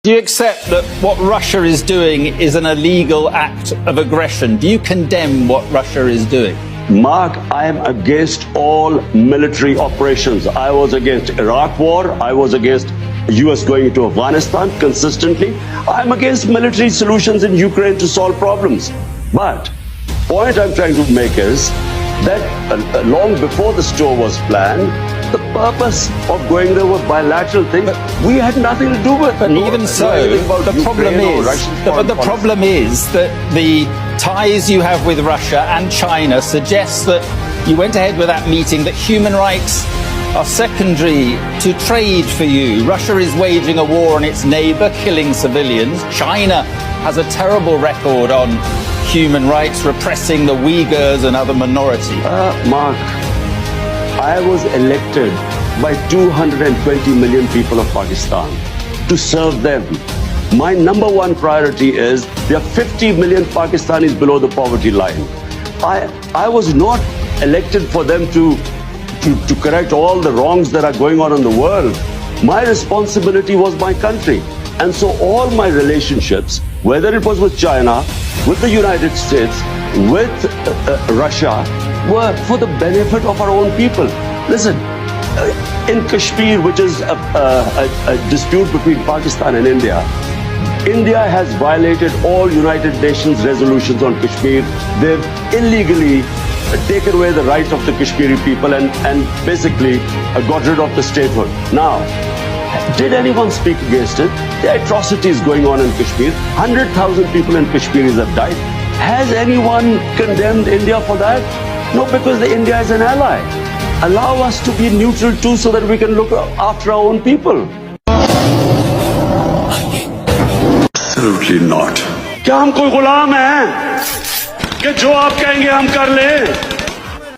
Do you accept that what Russia is doing is an illegal act of aggression? Do you condemn what Russia is doing? Mark, I am against all military operations. I was against Iraq war. I was against US going into Afghanistan consistently. I'm against military solutions in Ukraine to solve problems. But point I'm trying to make is that long before the store was planned, the purpose of going there were bilateral things. We had nothing to do with it. But even so, the problem is that the ties you have with Russia and China suggests that you went ahead with that meeting, that human rights are secondary to trade for you. Russia is waging a war on its neighbour, killing civilians. China has a terrible record on human rights, repressing the Uyghurs and other minorities. Mark, I was elected by 220 million people of Pakistan to serve them. My number one priority is there are 50 million Pakistanis below the poverty line. I was not elected for them to correct all the wrongs that are going on in the world. My responsibility was my country. And so all my relationships, whether it was with China, with the United States, with Russia, were for the benefit of our own people. Listen, in Kashmir, which is a dispute between Pakistan and India, India has violated all United Nations resolutions on Kashmir. They've illegally taken away the rights of the Kashmiri people and basically got rid of the statehood. Now, did anyone speak against it? The atrocities going on in Kashmir, 100,000 people in Kashmir have died. Has anyone condemned India for that? No, because India is an ally. Allow us to be neutral too so that we can look after our own people. Absolutely not. क्या हम कोई गुलाम हैं कि जो आप कहेंगे हम कर लें?